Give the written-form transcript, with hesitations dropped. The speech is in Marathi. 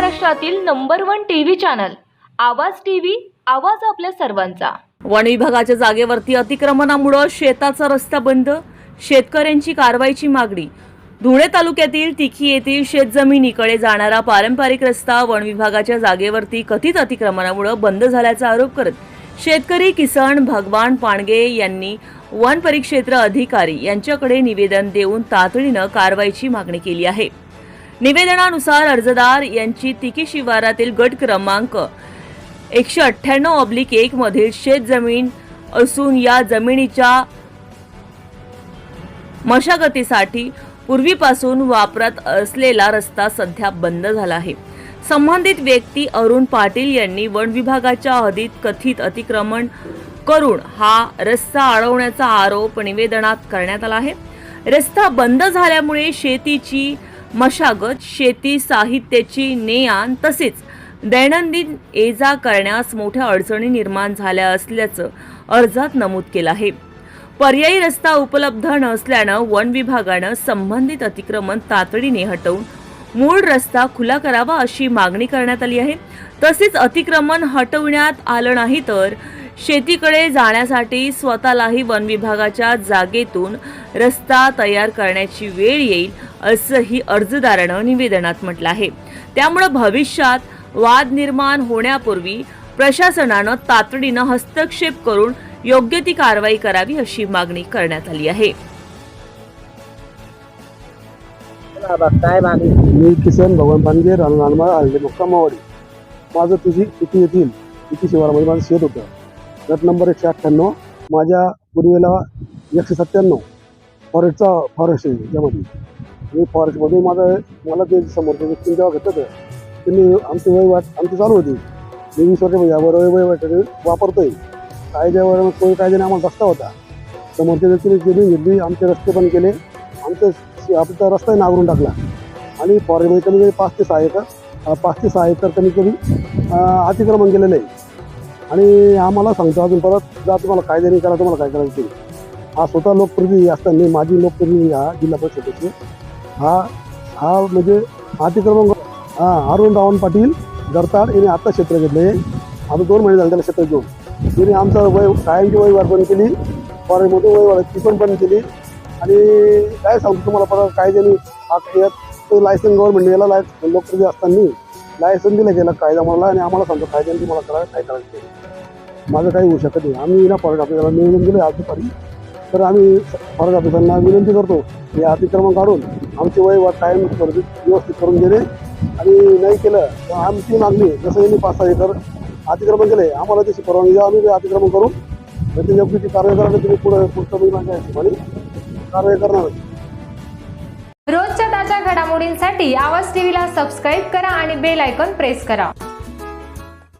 महाराष्ट्रातील नंबर 1 टीव्ही चॅनल आवाज टीव्ही, आवाज आपल्या सर्वांचा। वन विभागाच्या जागेवरती अतिक्रमणामुळे शेताचा रस्ता बंद, शेतकऱ्यांची कारवाईची मागणी। धुळे तालुक्यातील तिखी येथील शेतजमिनीकडे जाणारा पारंपरिक रस्ता वन विभागाच्या जागेवरती कथित अतिक्रमणामुळे बंद झाल्याचा आरोप करत शेतकरी किसन भगवान पाणगे यांनी वन परिक्षेत्र अधिकारी यांच्याकडे निवेदन देऊन तातडीने कारवाईची मागणी केली आहे। निवेदनानुसार अर्जदार यांची तिकी शिवारातील गट क्रमांक 198/1 मधील शेत जमीन असून या जमिनीच्या मशागतीसाठी पूर्वीपासून वापरात असलेला रस्ता सध्या बंद झाला आहे। संबंधित व्यक्ती अरुण पाटील यांनी वन विभागाच्या हद्दीत कथित अतिक्रमण करून हा रस्ता अडवण्याचा आरोप निवेदनात करण्यात आला आहे। रस्ता बंद झाल्यामुळे शेतीची मशागत, शेती साहित्याची ने-आण तसेच दैनंदिन ये-जा करण्यास मोठ्या अडचणी निर्माण झाल्या असल्याचं अर्जात नमूद केलं आहे। पर्यायी रस्ता उपलब्ध नसल्यानं वन विभागानं संबंधित अतिक्रमण तातडीने हटवून मूळ रस्ता खुला करावा अशी मागणी करण्यात आली आहे। तसेच अतिक्रमण हटवण्यात आलं नाही तर शेतीकडे जाण्यासाठी स्वतःलाही वन विभागाच्या जागेतून रस्ता तयार करण्याची वेळ येईल असंही अर्जदारानं निवेदनात म्हटलं आहे। त्यामुळे भविष्यात वाद निर्माण होण्यापूर्वी प्रशासनानं तातडीनं हस्तक्षेप करून योग्य ती कारवाई करावी अशी मागणी करण्यात आली आहे। मी किसन भगवान पाणगे, रानमाळ हल्ले मुक्कामावाडी। माझं तिथी येथील तिथी शिवारामध्ये माझं शेत होतं। गट नंबर 198, माझ्या पूर्वेला 197 फॉरेस्ट आहे। त्यामध्ये मी फॉरेस्टमध्ये मला ते समोरचे व्यक्ती जेव्हा घेतलं त्यांनी आमची वहिवाट आमची चालू होती। मी 20 वर्ष यावर वहिवाट वापरतोय। कायद्यावर कोणी कायद्याने आम्हाला रस्ता होता, समोरच्या व्यक्तीने जमीन घेतली, आमचे रस्ते पण केले, आमचा रस्ताही नांगरून टाकला आणि फॉरेस्टमध्ये कमी कमी 5 ते 6 एकर कमी कमी अतिक्रमण केलेलं आहे। आणि आम्हाला सांगतो अजून परत जा तुम्हाला कायद्याने करा, तुम्हाला काय करायचं ते। हा स्वतः लोकप्रतिनिधी असताना माझी लोकप्रतिनिधी हा जिल्हा परिषदेचे हा म्हणजे अतिक्रमण अरुण रावण पाटील गरताड यांनी आता क्षेत्र घेतले। आता 2 महिने झाले त्याला क्षेत्र घेऊन। त्यांनी आमचं कायमची वहिवाट बंद केली, फॉरेस्टमध्ये वहिवाट पण बंद केली। आणि काय सांगतो तुम्हाला परत कायद्याने लायसन गव्हर्नमेंट याला लोकप्रतिनिधी असताना लायसन दिलं गेलं कायदा मला आणि आम्हाला सांगतो कायद्याने तुम्हाला करा काय करायचं। माझं काही होऊ शकत नाही। आम्ही ना फॉरेस्ट ऑफिसरला निवेदन दिलं आज दुपारी, तर आम्ही फॉरेस्ट ऑफिसरना विनंती करतो हे अतिक्रमण काढून आमची वहिवाट कायम व्यवस्थित करून देणे आणि नाही केलं तर आमची मागणी जसं यांनी 5-6 एकर अतिक्रमण केले आम्हाला त्याची परवानगी द्या, आम्ही अतिक्रमण करू त्याची योग्य ती कारवाई करा। तुम्ही पुढचं माझ्या हिशोबाने कारवाई करणार। रोजच्या ताज्या घडामोडींसाठी आवाज टीव्हीला सबस्क्राईब करा आणि बेल आयकॉन प्रेस करा।